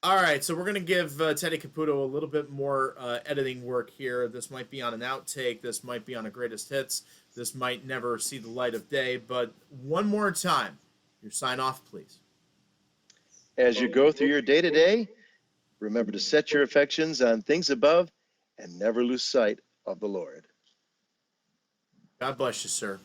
All right, so we're going to give Teddy Caputo a little bit more editing work here. This might be on an outtake. This might be on a greatest hits. This might never see the light of day. But one more time, your sign off, please. As you go through your day to day, remember to set your affections on things above and never lose sight of the Lord. God bless you, sir.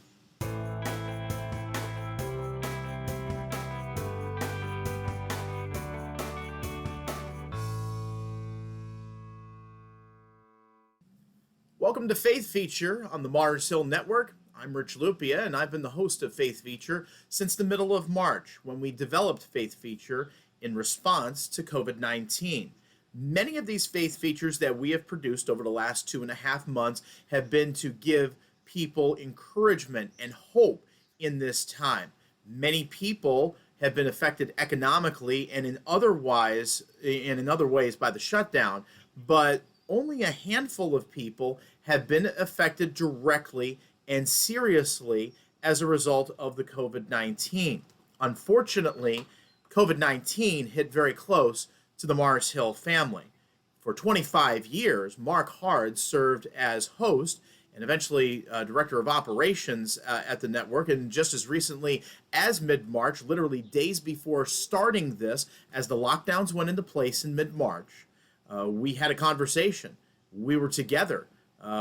Welcome to Faith Feature on the Mars Hill Network. I'm Rich Lupia, and I've been the host of Faith Feature since the middle of March, when we developed Faith Feature in response to COVID-19. Many of these faith features that we have produced over the last 2.5 months have been to give people encouragement and hope in this time. Many people have been affected economically and in other ways by the shutdown, but only a handful of people have been affected directly and seriously as a result of the COVID-19. Unfortunately, COVID-19 hit very close to the Mars Hill family. For 25 years, Mark Hard served as host and eventually director of operations at the network, and just as recently as mid-March, literally days before starting this, as the lockdowns went into place in mid-March, we had a conversation. We were together.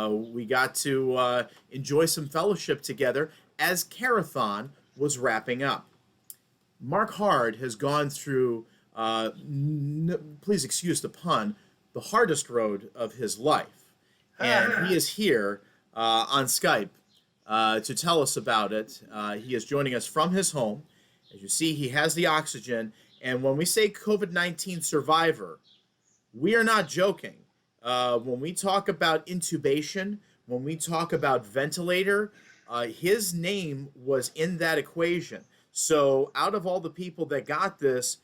We got to enjoy some fellowship together as Carathon was wrapping up. Mark Hard has gone through, please excuse the pun, the hardest road of his life. And he is here on Skype to tell us about it. He is joining us from his home. As you see, he has the oxygen. And when we say COVID-19 survivor, we are not joking. When we talk about intubation, when we talk about ventilator, his name was in that equation. So out of all the people that got this,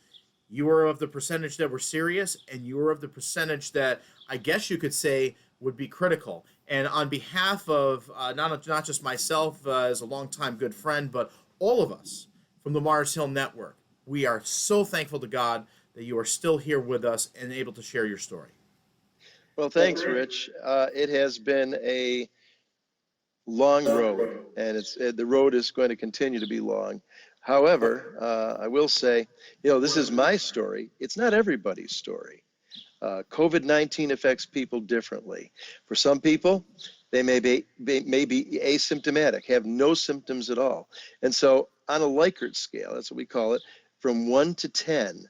you were of the percentage that were serious, and you were of the percentage that I guess you could say would be critical. And on behalf of not just myself as a longtime good friend, but all of us from the Mars Hill Network, we are so thankful to God that you are still here with us and able to share your story. Well, thanks, Rich. It has been a long road, and the road is going to continue to be long. However, I will say, this is my story. It's not everybody's story. COVID-19 affects people differently. For some people, they may be asymptomatic, have no symptoms at all. And so on a Likert scale, that's what we call it, from 1 to 10,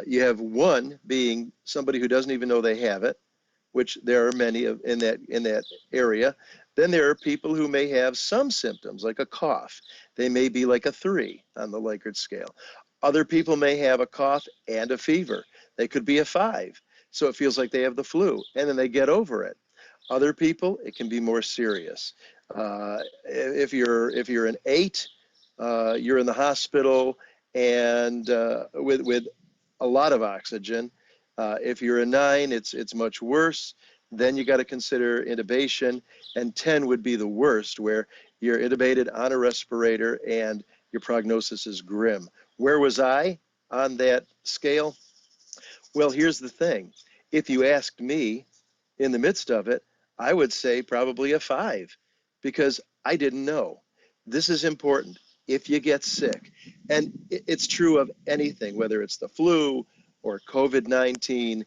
you have 1 being somebody who doesn't even know they have it, which there are many in that area. Then there are people who may have some symptoms, like a cough. They may be like a 3 on the Likert scale. Other people may have a cough and a fever. They could be a 5, so it feels like they have the flu, and then they get over it. Other people, it can be more serious. If you're an 8, you're in the hospital and with a lot of oxygen. If you're a 9, it's much worse. Then you got to consider intubation, and 10 would be the worst, where you're intubated on a respirator and your prognosis is grim. Where was I on that scale? Well, here's the thing. If you asked me in the midst of it, I would say probably a 5, because I didn't know. This is important. If you get sick, and it's true of anything, whether it's the flu or COVID-19,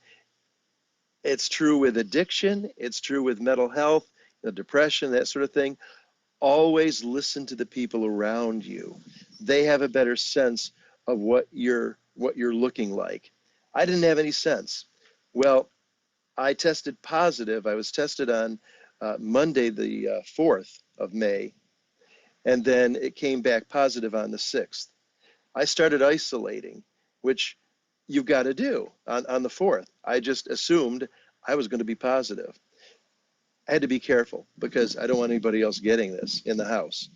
it's true with addiction, it's true with mental health, depression, that sort of thing. Always listen to the people around you. They have a better sense of what you're looking like. I didn't have any sense. Well, I tested positive. I was tested on Monday, the 4th of May, and then it came back positive on the 6th. I started isolating, which you've got to do on the 4th. I just assumed I was going to be positive. I had to be careful because I don't want anybody else getting this in the house.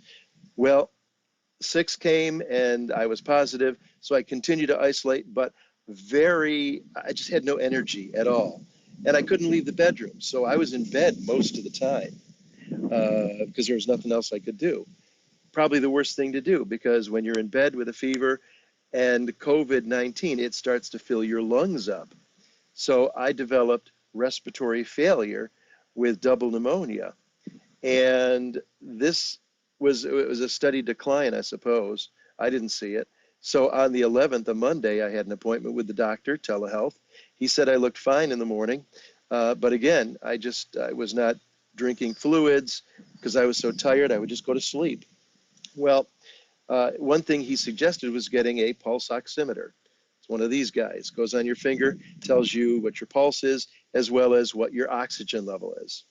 Well, 6 came and I was positive, so I continued to isolate, but I just had no energy at all. And I couldn't leave the bedroom, so I was in bed most of the time because there was nothing else I could do. Probably the worst thing to do, because when you're in bed with a fever, And COVID-19, it starts to fill your lungs up. So I developed respiratory failure with double pneumonia. And it was a steady decline, I suppose. I didn't see it. So on the 11th, a Monday, I had an appointment with the doctor, telehealth. He said I looked fine in the morning. But again, I was not drinking fluids because I was so tired, I would just go to sleep. Well, one thing he suggested was getting a pulse oximeter. It's one of these guys, goes on your finger, tells you what your pulse is, as well as what your oxygen level is.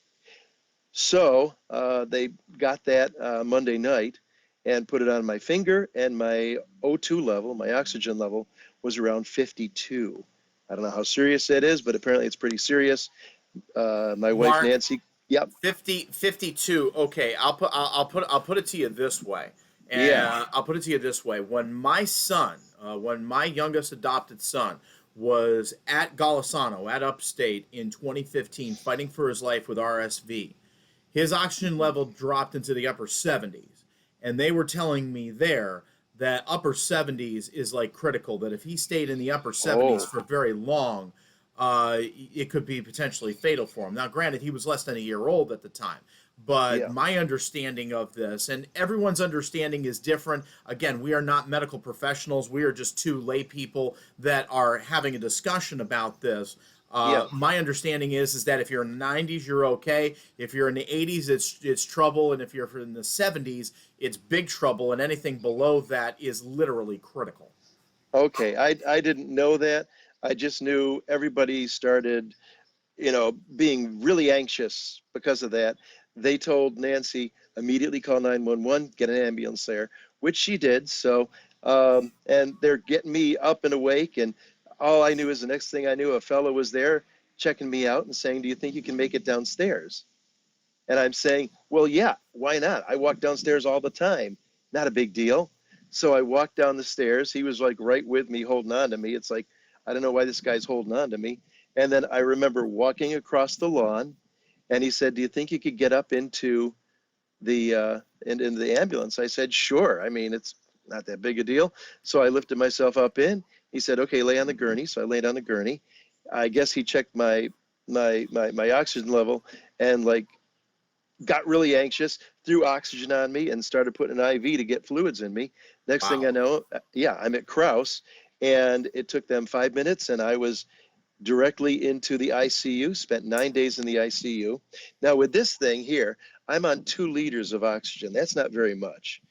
So they got that Monday night and put it on my finger, and my O2 level, my oxygen level, was around 52. I don't know how serious that is, but apparently it's pretty serious. My wife Mark, Nancy, yep, 52. Okay, I'll put it to you this way. And yeah, I'll put it to you this way. When my youngest adopted son was at Golisano, at Upstate in 2015, fighting for his life with RSV, his oxygen level dropped into the upper 70s. And they were telling me there that upper 70s is like critical, that if he stayed in the upper 70s oh, for very long, it could be potentially fatal for him. Now, granted, he was less than a year old at the time, but yeah, my understanding of this, and everyone's understanding is different. Again, we are not medical professionals. We are just two lay people that are having a discussion about this. yeah. My understanding is that if you're in the 90s, you're okay. If you're in the 80s, it's trouble, and if you're in the 70s, it's big trouble, and anything below that is literally critical. Okay, I didn't know that. I just knew everybody started, being really anxious because of that. They told Nancy immediately call 911, get an ambulance there, which she did. So, and they're getting me up and awake. And all I knew is the next thing I knew, a fellow was there checking me out and saying, "Do you think you can make it downstairs?" And I'm saying, "Well, yeah, why not? I walk downstairs all the time. Not a big deal." So I walked down the stairs. He was like right with me, holding on to me. It's like, I don't know why this guy's holding on to me. And then I remember walking across the lawn, and he said, "Do you think you could get up into into the ambulance?" I said, "Sure. I mean, it's not that big a deal." So I lifted myself up in. He said, "Okay, lay on the gurney." So I laid on the gurney. I guess he checked my oxygen level and like got really anxious, threw oxygen on me, and started putting an IV to get fluids in me. Next thing I Wow. know, yeah, I'm at Kraus, and it took them 5 minutes, and I was directly into the ICU, spent 9 days in the ICU. Now, with this thing here, I'm on 2 liters of oxygen. That's not very much.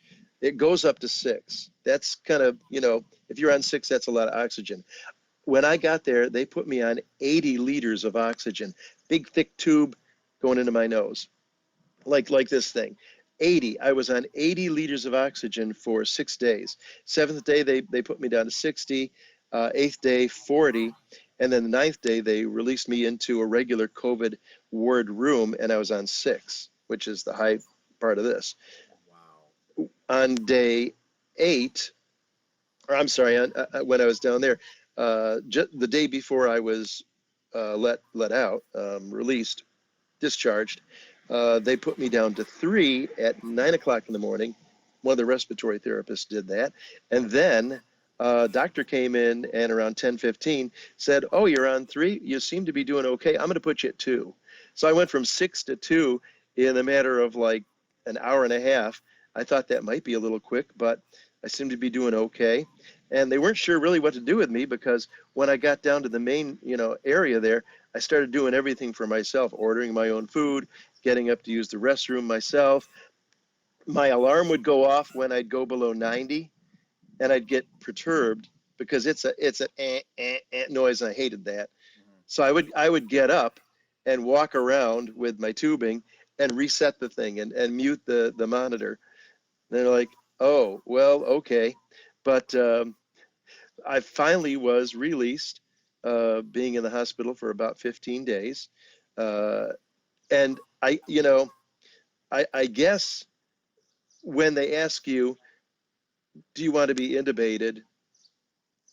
It goes up to 6. That's kind of, if you're on 6, that's a lot of oxygen. When I got there, they put me on 80 liters of oxygen, big, thick tube going into my nose, like this thing. 80. I was on 80 liters of oxygen for 6 days. Seventh day, they put me down to 60. Eighth day, 40. And then the ninth day, they released me into a regular COVID ward room, and I was on 6, which is the high part of this. Wow. On day 8, or I'm sorry, when I was down there, the day before I was let out, released, discharged, they put me down to 3 at 9 o'clock in the morning. One of the respiratory therapists did that. And then doctor came in and around 10:15 said, "Oh, you're on 3. You seem to be doing okay. I'm going to put you at 2." So I went from 6 to 2 in a matter of like an hour and a half. I thought that might be a little quick, but I seemed to be doing okay. And they weren't sure really what to do with me because when I got down to the main, area there, I started doing everything for myself, ordering my own food, getting up to use the restroom myself. My alarm would go off when I'd go below 90, and I'd get perturbed because it's an noise, and I hated that. So I would get up and walk around with my tubing and reset the thing and mute the monitor. And they're like, "Oh, well, okay." But I finally was released, being in the hospital for about 15 days. Uh, and I guess when they ask you, "Do you want to be intubated?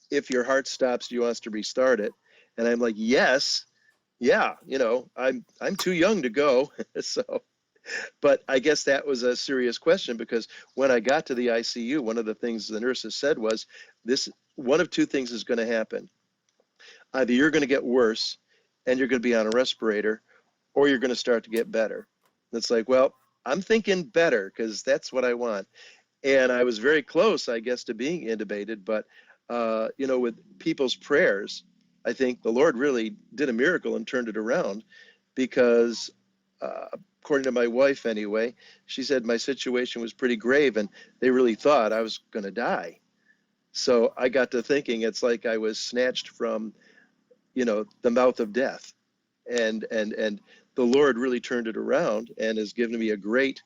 If your heart stops, do you want us to restart it?" And I'm like, "Yes, yeah, I'm too young to go." So, but I guess that was a serious question because when I got to the ICU, one of the things the nurses said was, one of two things is going to happen. Either you're going to get worse and you're going to be on a respirator, or you're going to start to get better. It's like, well, I'm thinking better because that's what I want. And I was very close, I guess, to being intubated. But, with people's prayers, I think the Lord really did a miracle and turned it around because, according to my wife anyway, she said my situation was pretty grave and they really thought I was going to die. So I got to thinking it's like I was snatched from, the mouth of death. And the Lord really turned it around and has given me a great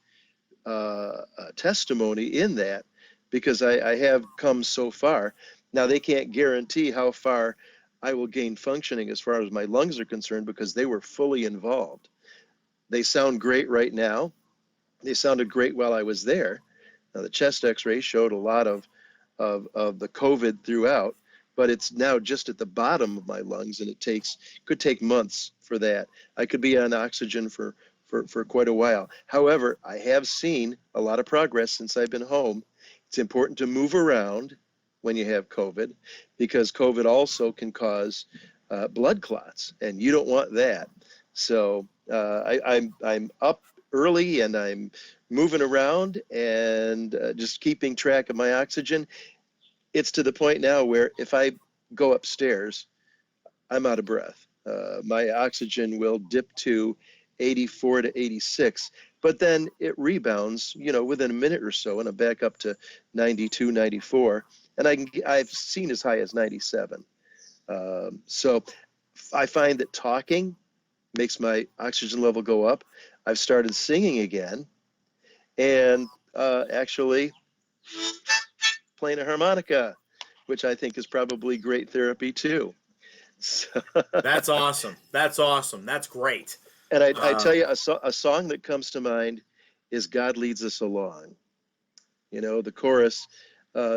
testimony in that, because I have come so far. Now, they can't guarantee how far I will gain functioning as far as my lungs are concerned, because they were fully involved. They sound great right now. They sounded great while I was there. Now, the chest x-ray showed a lot of the COVID throughout, but it's now just at the bottom of my lungs, and could take months for that. I could be on oxygen for quite a while. However, I have seen a lot of progress since I've been home. It's important to move around when you have COVID, because COVID also can cause blood clots, and you don't want that. So I'm up early and I'm moving around and just keeping track of my oxygen. It's to the point now where if I go upstairs, I'm out of breath. My oxygen will dip to 84 to 86, but then it rebounds, within a minute or so, and I'm back up to 92, 94, and I've seen as high as 97. So I find that talking makes my oxygen level go up. I've started singing again, and actually playing a harmonica, which I think is probably great therapy too. So That's awesome. That's awesome. That's great. And I tell you, a song that comes to mind is "God Leads Us Along." The chorus,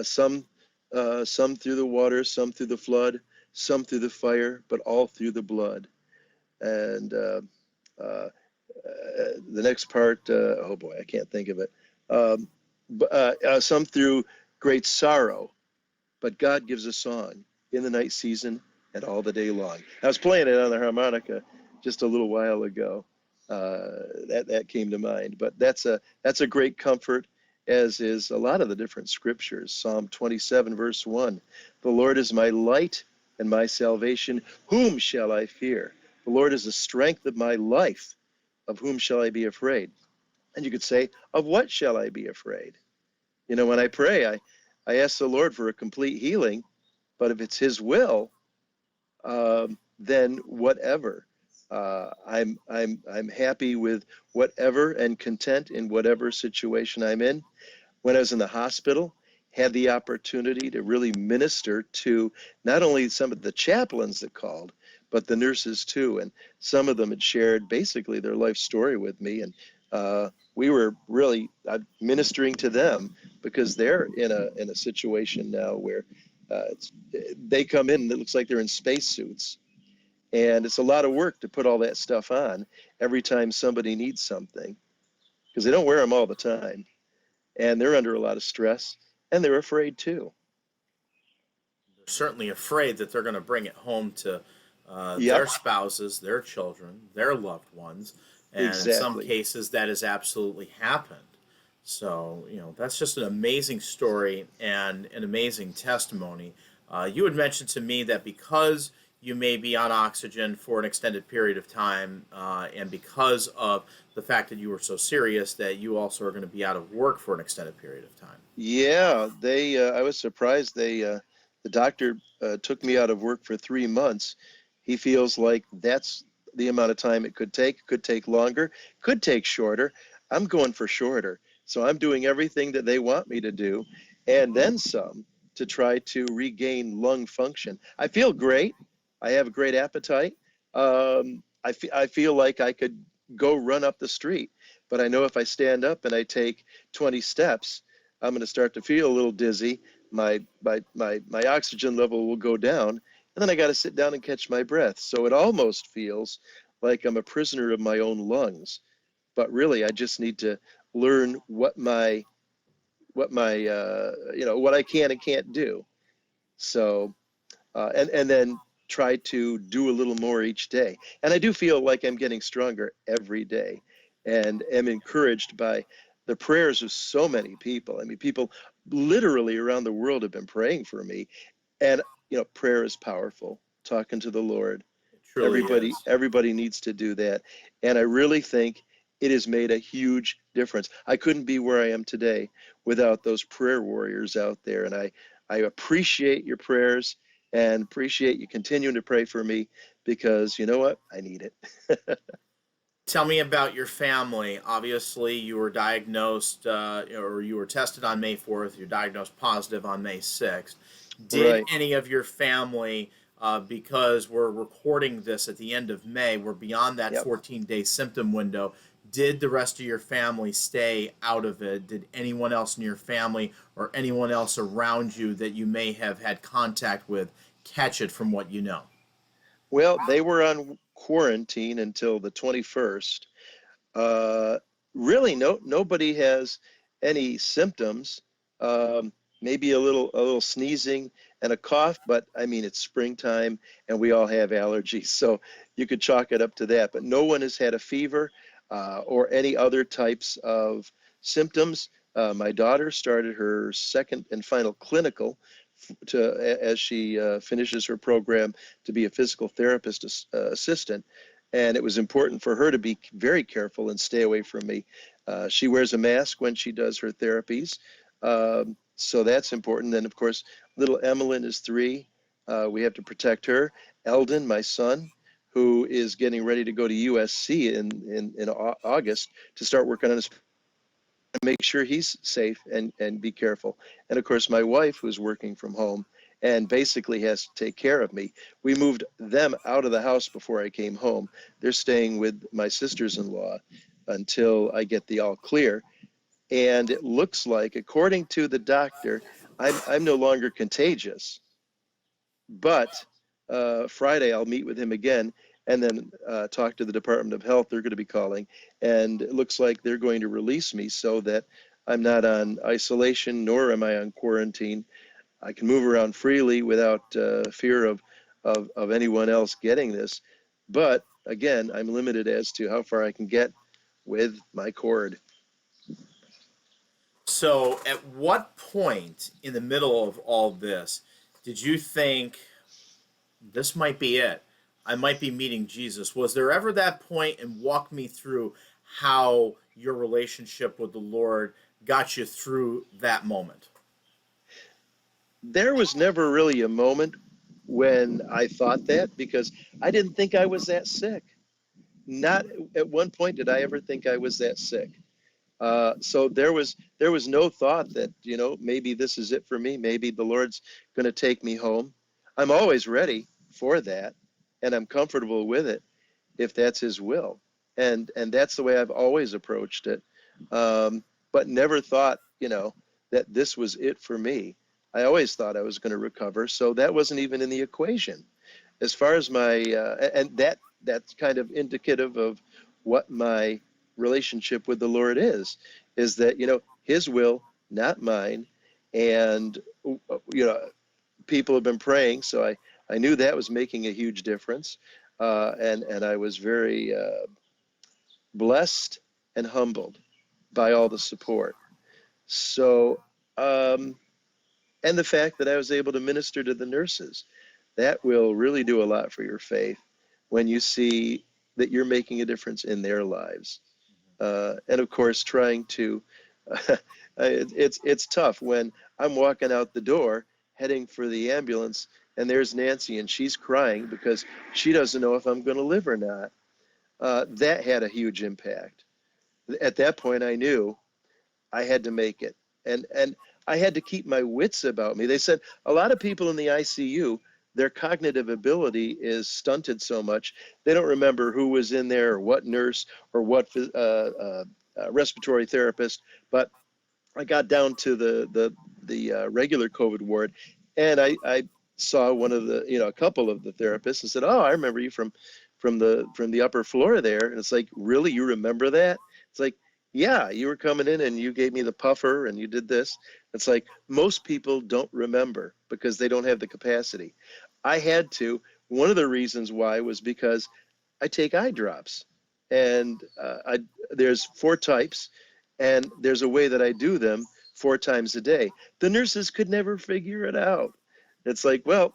some through the water, some through the flood, some through the fire, but all through the blood. And the next part, oh boy, I can't think of it. Some through great sorrow, but God gives a song in the night season and all the day long. I was playing it on the harmonica just a little while ago. That came to mind, but that's a great comfort, as is a lot of the different scriptures. Psalm 27 verse 1, the Lord is my light and my salvation, whom shall I fear? The Lord is the strength of my life, of whom shall I be afraid? And you could say, of what shall I be afraid? When I pray, I ask the Lord for a complete healing, but if it's his will, then whatever. I'm happy with whatever and content in whatever situation I'm in. When I was in the hospital, had the opportunity to really minister to not only some of the chaplains that called, but the nurses too. And some of them had shared basically their life story with me. And we were really ministering to them, because they're in a situation now where they come in and it looks like they're in spacesuits. And it's a lot of work to put all that stuff on every time somebody needs something, because they don't wear them all the time. And they're under a lot of stress, and they're afraid too. They're certainly afraid that they're going to bring it home to Yep, their spouses, their children, their loved ones. And in some exactly. cases, that has absolutely happened. So, that's just an amazing story and an amazing testimony. You had mentioned to me that because you may be on oxygen for an extended period of time, and because of the fact that you were so serious, that you also are going to be out of work for an extended period of time. Yeah, I was surprised. The doctor took me out of work for 3 months. He feels like that's the amount of time it could take longer, could take shorter. I'm going for shorter. So I'm doing everything that they want me to do, and then some, to try to regain lung function. I feel great. I have a great appetite. I feel like I could go run up the street, but I know if I stand up and I take 20 steps, I'm going to start to feel a little dizzy. My oxygen level will go down, and then I got to sit down and catch my breath. So it almost feels like I'm a prisoner of my own lungs. But really, I just need to learn what I can and can't do. So, and then try to do a little more each day. And I do feel like I'm getting stronger every day, and am encouraged by the prayers of so many people. I mean, people literally around the world have been praying for me, and prayer is powerful. Talking to the Lord, It truly is. everybody needs to do that, and I really think it has made a huge difference. I couldn't be where I am today without those prayer warriors out there, and I appreciate your prayers and appreciate you continuing to pray for me, because you know what? I need it. Tell me about your family. Obviously, you were diagnosed, or you were tested on May 4th. You're diagnosed positive on May 6th. Did Right. any of your family, because we're recording this at the end of May, we're beyond that Yep. 14-day symptom window, did the rest of your family stay out of it? Did anyone else in your family or anyone else around you that you may have had contact with catch it from what you know? Well, they were on quarantine until the 21st. Uh, Really, nobody has any symptoms. Maybe a little sneezing and a cough, but I mean it's springtime and we all have allergies, so you could chalk it up to that. But no one has had a fever or any other types of symptoms. My daughter started her second and final clinical as she finishes her program to be a physical therapist assistant. And it was important for her to be very careful and stay away from me. She wears a mask when she does her therapies. So that's important. Then, of course, little Emmeline is 3. We have to protect her. Eldon, my son, who is getting ready to go to USC in August to start working on his, make sure he's safe and be careful. And of course, my wife, who's working from home and basically has to take care of me. We moved them out of the house before I came home. They're staying with my sisters-in-law until I get the all clear. And it looks like, according to the doctor, I'm no longer contagious. But Friday, I'll meet with him again and then talk to the Department of Health. They're going to be calling. And it looks like they're going to release me so that I'm not on isolation, nor am I on quarantine. I can move around freely without fear of anyone else getting this. But again, I'm limited as to how far I can get with my cord. So, at what point in the middle of all this did you think this might be it? I might be meeting Jesus. Was there ever that point, and walk me through how your relationship with the Lord got you through that moment? There was never really a moment when I thought that, because I didn't think I was that sick. Not at one point did I ever think I was that sick. So there was no thought that maybe this is it for me. Maybe the Lord's going to take me home. I'm always ready for that, and I'm comfortable with it if that's His will. And that's the way I've always approached it. But never thought that this was it for me. I always thought I was going to recover, so that wasn't even in the equation. As far as my and that's kind of indicative of what my relationship with the Lord is that His will, not mine. And people have been praying, so I knew that was making a huge difference. And I was very blessed and humbled by all the support. So and the fact that I was able to minister to the nurses, that will really do a lot for your faith when you see that you're making a difference in their lives. And of course, trying to, it's tough when I'm walking out the door heading for the ambulance, and there's Nancy, and she's crying because she doesn't know if I'm going to live or not. That had a huge impact. At that point, I knew I had to make it. And I had to keep my wits about me. They said a lot of people in the ICU, their cognitive ability is stunted so much, they don't remember who was in there or what nurse or what respiratory therapist. But I got down to the regular COVID ward, and I saw one of a couple of the therapists and said, "Oh, I remember you from the upper floor there." And it's like, really, you remember that? It's like, yeah, you were coming in and you gave me the puffer and you did this. It's like most people don't remember because they don't have the capacity. I had to. One of the reasons why was because I take eye drops, and there's four types, and there's a way that I do them 4 times a day. The nurses could never figure it out. It's like, well,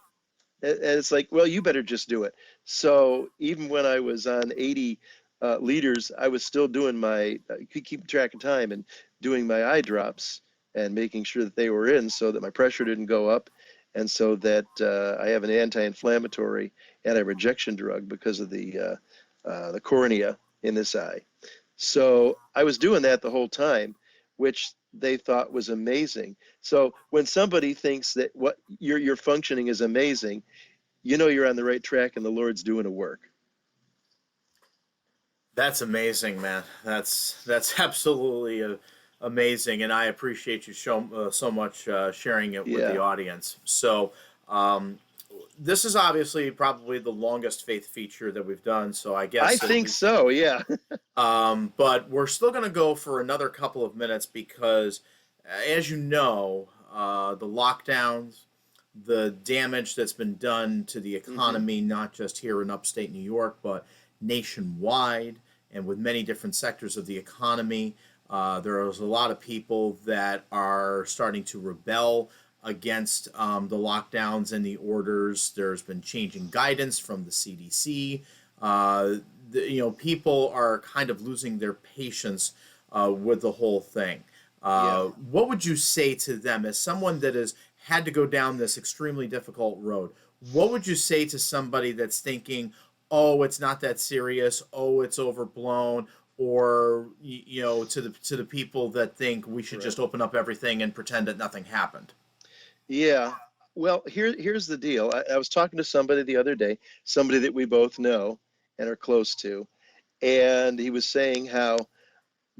and it's like, well, you better just do it. So even when I was on 80 liters, I was still doing my, keep track of time and doing my eye drops and making sure that they were in so that my pressure didn't go up and so that I have an anti-inflammatory anti-rejection drug because of the cornea in this eye. So I was doing that the whole time, which they thought was amazing. So when somebody thinks that what your functioning is amazing, you know you're on the right track and the Lord's doing a work. That's amazing, man. That's absolutely amazing, and I appreciate you so much sharing it with the Yeah, audience. So, um, this is obviously probably the longest faith feature that we've done. So I I guess think so. Yeah. but we're still going to go for another couple of minutes because, as you know, the lockdowns, the damage that's been done to the Hmm. economy, not just here in upstate New York, but nationwide and with many different sectors of the economy. There's a lot of people that are starting to rebel against the lockdowns and the orders. There's been changing guidance from the CDC. People are kind of losing their patience with the whole thing. Yeah. What would you say to them as someone that has had to go down this extremely difficult road? What would you say to somebody that's thinking, "Oh, it's not that serious. Oh, it's overblown," or to the people that think we should Right. just open up everything and pretend that nothing happened? Yeah. Well, here's the deal. I was talking to somebody the other day, somebody that we both know and are close to, and he was saying how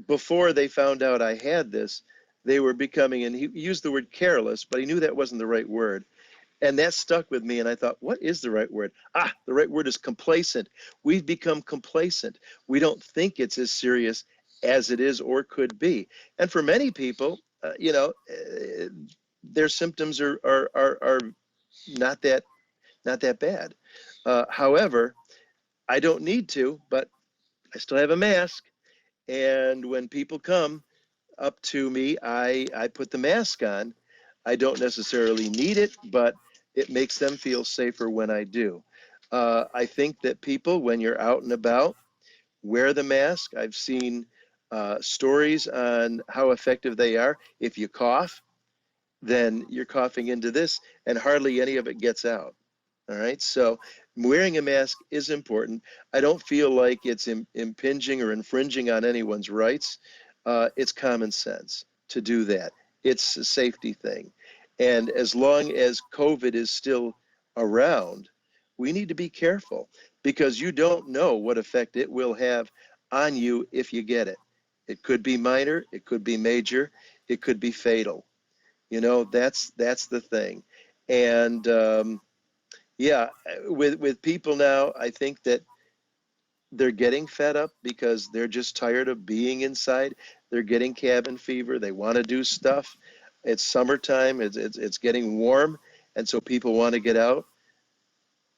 before they found out I had this, they were becoming, and he used the word careless, but he knew that wasn't the right word. And that stuck with me. And I thought, what is the right word? Ah, the right word is complacent. We've become complacent. We don't think it's as serious as it is or could be. And for many people, their symptoms are not that bad. However, I don't need to, but I still have a mask. And when people come up to me, I put the mask on. I don't necessarily need it, but it makes them feel safer when I do. I think that people, when you're out and about, wear the mask. I've seen stories on how effective they are. If you cough, then you're coughing into this, and hardly any of it gets out. All right. So wearing a mask is important. I don't feel like it's impinging or infringing on anyone's rights. It's common sense to do that. It's a safety thing. And as long as COVID is still around, we need to be careful because you don't know what effect it will have on you if you get it. It could be minor, it could be major, it could be fatal. That's the thing. And yeah, with people now, I think that they're getting fed up because they're just tired of being inside. They're getting cabin fever. They want to do stuff. It's summertime. It's getting warm, and so people want to get out,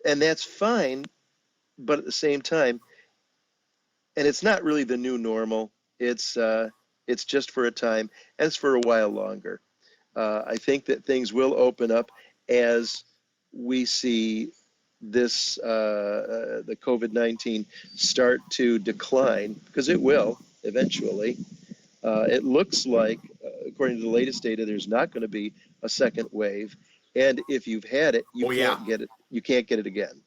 and that's fine. But at the same time, and it's not really the new normal. It's just for a time, and it's for a while longer. I think that things will open up as we see the COVID-19 start to decline, because it will eventually. It looks like, according to the latest data, there's not going to be a second wave, and if you've had it, you Oh yeah, can't get it. You can't get it again.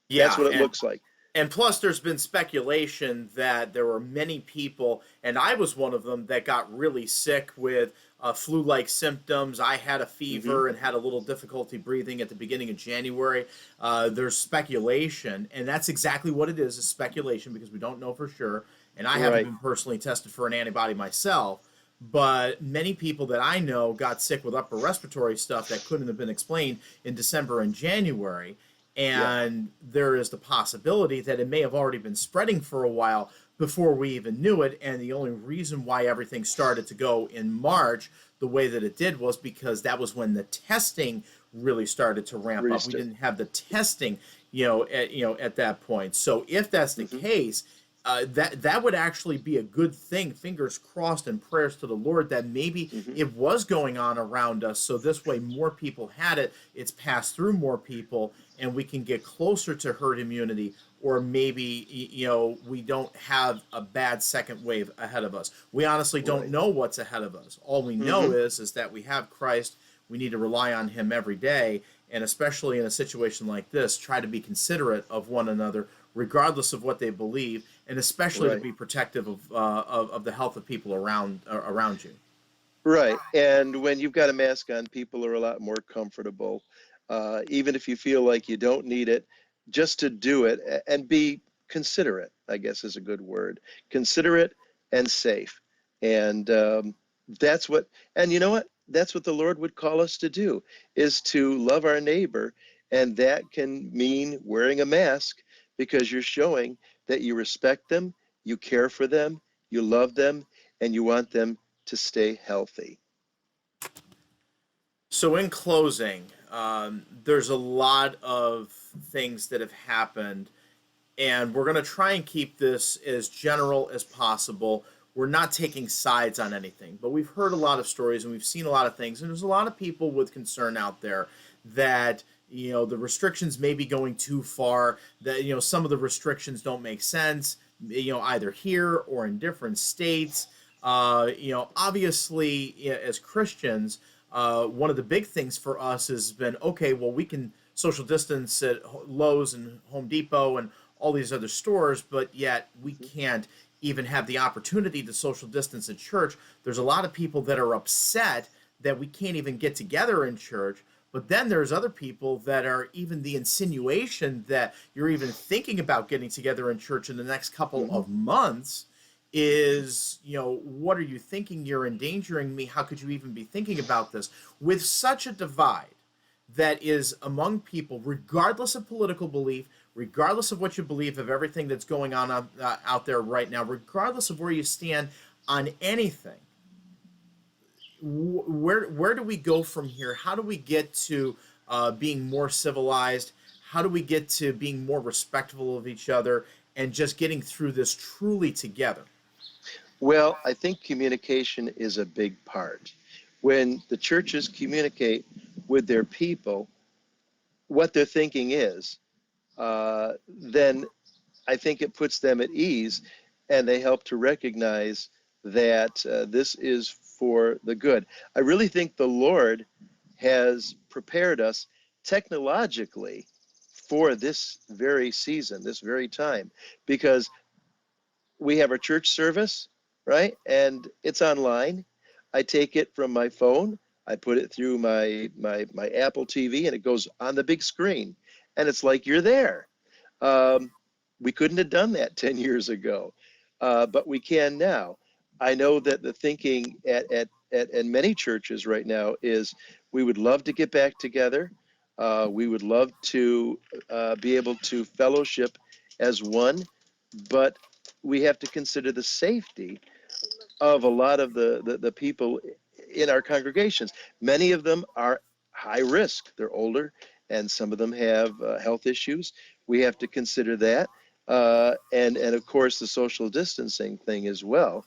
That's yeah, what it and looks like. And plus, there's been speculation that there were many people, and I was one of them, that got really sick with flu like symptoms. I had a Hmm. fever and had a little difficulty breathing at the beginning of January. There's speculation, and that's exactly what it is speculation because we don't know for sure. And I haven't Right. been personally tested for an antibody myself. But many people that I know got sick with upper respiratory stuff that couldn't have been explained in December and January, Yeah. and there is the possibility that it may have already been spreading for a while before we even knew it. And the only reason why everything started to go in March the way that it did was because that was when the testing really started to ramp up. We Restart. didn't have the testing, at that point. So if that's the Hmm. case, that would actually be a good thing. Fingers crossed and prayers to the Lord that maybe Hmm. it was going on around us. So this way, more people had it. It's passed through more people, and we can get closer to herd immunity. Or maybe we don't have a bad second wave ahead of us. We honestly don't Right. know what's ahead of us. All we know Hmm. is that we have Christ. We need to rely on Him every day, and especially in a situation like this, try to be considerate of one another, regardless of what they believe, and especially to Right. be protective of the health of people around you. Right. And when you've got a mask on, people are a lot more comfortable. Even if you feel like you don't need it, just to do it and be considerate, I guess is a good word. Considerate and safe. And that's what, and you know what? That's what the Lord would call us to do, is to love our neighbor. And that can mean wearing a mask because you're showing that you respect them, you care for them, you love them, and you want them to stay healthy. So, in closing, there's a lot of things that have happened, and we're going to try and keep this as general as possible. We're not taking sides on anything, but we've heard a lot of stories and we've seen a lot of things, and there's a lot of people with concern out there that the restrictions may be going too far, that some of the restrictions don't make sense, either here or in different states. Obviously, as Christians, one of the big things for us has been, okay, well, we can social distance at Lowe's and Home Depot and all these other stores, but yet we can't even have the opportunity to social distance at church. There's a lot of people that are upset that we can't even get together in church. But then there's other people that are even the insinuation that you're even thinking about getting together in church in the next couple Hmm. of months is, what are you thinking? You're endangering me. How could you even be thinking about this? With such a divide that is among people, regardless of political belief, regardless of what you believe of everything that's going on out there right now, regardless of where you stand on anything, where do we go from here? How do we get to being more civilized? How do we get to being more respectful of each other and just getting through this truly together? Well, I think communication is a big part. When the churches communicate with their people what their thinking is, then I think it puts them at ease and they help to recognize that this is for the good. I really think the Lord has prepared us technologically for this very season, this very time, because we have our church service, right? And it's online. I take it from my phone, I put it through my Apple TV, and it goes on the big screen, and it's like you're there. Um, we couldn't have done that 10 years ago, but we can now. I know that the thinking at many churches right now is we would love to get back together. We would love to be able to fellowship as one, but we have to consider the safety of a lot of the people in our congregations. Many of them are high risk. They're older, and some of them have health issues. We have to consider that, and of course the social distancing thing as well.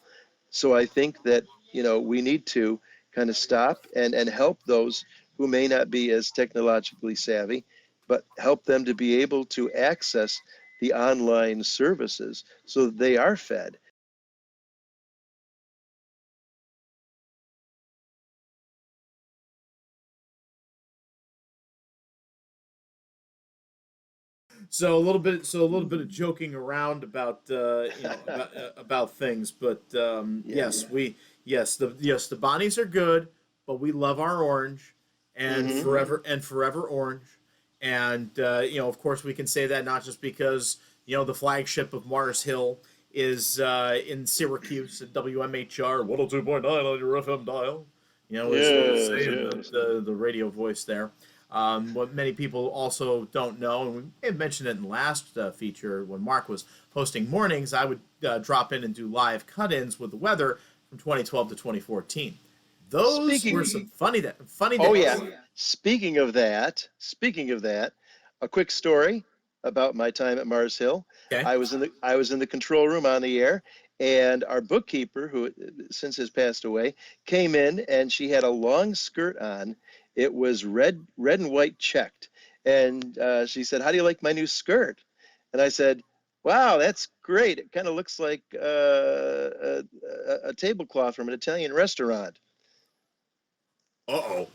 So I think that we need to kind of stop and help those who may not be as technologically savvy, but help them to be able to access the online services so that they are fed. So a little bit of joking around about about things, but Yeah. yes, the Bonnies are good, but we love our orange, and Hmm. forever orange, and of course we can say that not just because the flagship of Mars Hill is in Syracuse at WMHR 102.9 on your FM dial. It's Yes, saying yes. the radio voice there. What many people also don't know, and we may have mentioned it in the last feature when Mark was hosting mornings, I would drop in and do live cut-ins with the weather from 2012 to 2014. Those were some funny days. Oh yeah. Speaking of that, a quick story about my time at Mars Hill. Okay. I was in the control room on the air, and our bookkeeper, who since has passed away, came in, and she had a long skirt on. It was red and white checked, and she said, "How do you like my new skirt?" And I said, "Wow, that's great. It kind of looks like a tablecloth from an Italian restaurant." Uh-oh.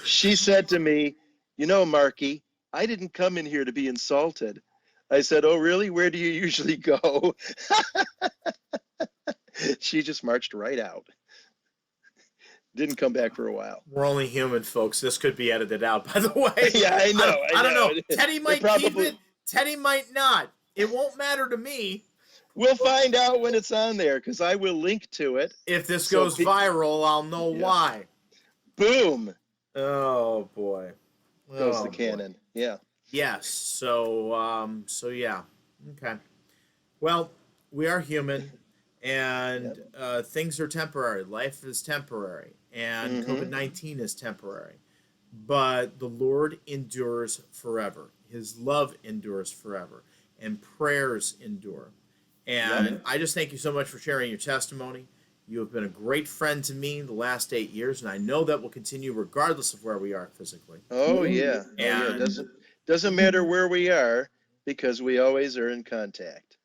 She said to me, "You know, Marky, I didn't come in here to be insulted." I said, "Oh, really? Where do you usually go?" She just marched right out. Didn't come back for a while. We're only human, folks. This could be edited out, by the way. Yeah, I know. I don't know. Teddy It might probably- keep it. Teddy might not. It won't matter to me. We'll find out when it's on there, because I will link to it. If this So goes viral, I'll know Yeah. why. Boom Oh boy. goes Oh, the boy. cannon. Yeah. Yes. So yeah. Okay. Well, we are human, and things are temporary. Life is temporary, and Mhm. COVID-19 is temporary. But the Lord endures forever. His love endures forever, and prayers endure. And I just thank you so much for sharing your testimony. You have been a great friend to me the last 8 years, and I know that will continue regardless of where we are physically. Oh yeah. Oh, yeah. And Doesn't matter where we are, because we always are in contact.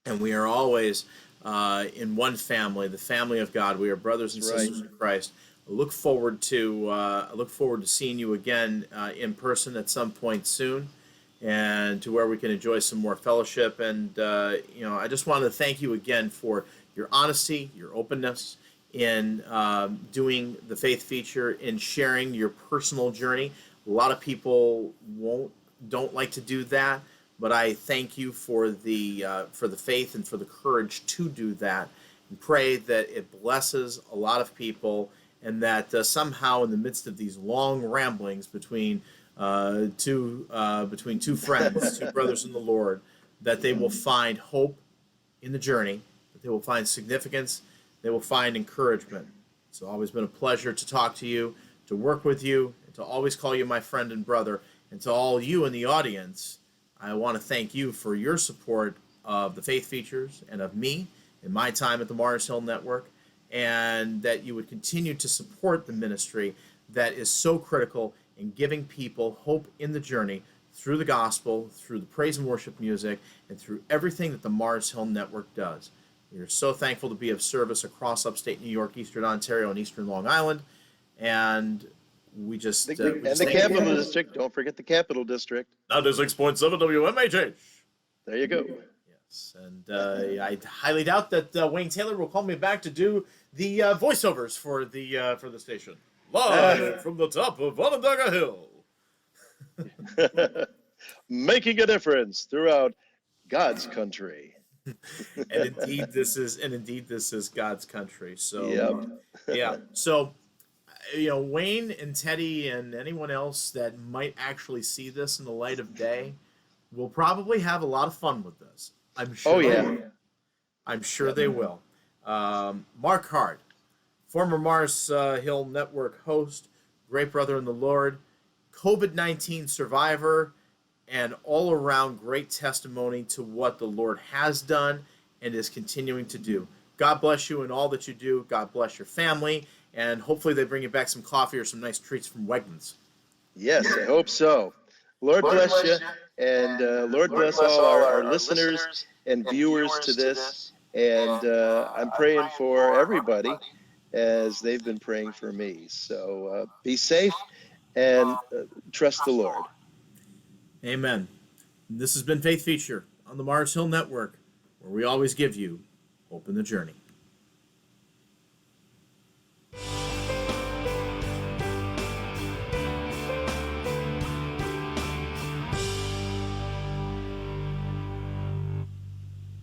and we are always in one family, the family of God. We are brothers and That's right. sisters in Christ. I look forward to seeing you again in person at some point soon, and to where we can enjoy some more fellowship. And I just wanted to thank you again for your honesty, your openness in doing the faith feature, in sharing your personal journey. A lot of people don't like to do that, but I thank you for the faith and for the courage to do that, and pray that it blesses a lot of people, and that somehow in the midst of these long ramblings between two friends, two brothers in the Lord, that they will find hope in the journey, that they will find significance, they will find encouragement. It's always been a pleasure to talk to you, to work with you, and to always call you my friend and brother. And to all you in the audience, I want to thank you for your support of the Faith Features and of me in my time at the Mars Hill Network, and that you would continue to support the ministry that is so critical in giving people hope in the journey through the gospel, through the praise and worship music, and through everything that the Mars Hill Network does. We are so thankful to be of service across upstate New York, Eastern Ontario, and Eastern Long Island, and we just And the Capital District. Don't forget the Capital District. 96.7 WMHH. There you go. Yes, and I highly doubt that Wayne Taylor will call me back to do the voiceovers for the station, live from the top of Onondaga Hill. Making a difference throughout God's country. And indeed, this is God's country. So Yep. yeah. So Wayne and Teddy and anyone else that might actually see this in the light of day will probably have a lot of fun with this. I'm sure. Oh, yeah. They will. I'm sure they will. Mark Hart, former Mars Hill Network host, great brother in the Lord, COVID-19 survivor, and all around great testimony to what the Lord has done and is continuing to do. God bless you in all that you do. God bless your family. And hopefully they bring you back some coffee or some nice treats from Wegmans. Yes, I hope so. Lord bless you, and Lord bless all our listeners and viewers to this. And I'm praying for everybody as they've been praying for me. So be safe and trust the Lord. Amen. This has been Faith Feature on the Mars Hill Network, where we always give you hope in the journey.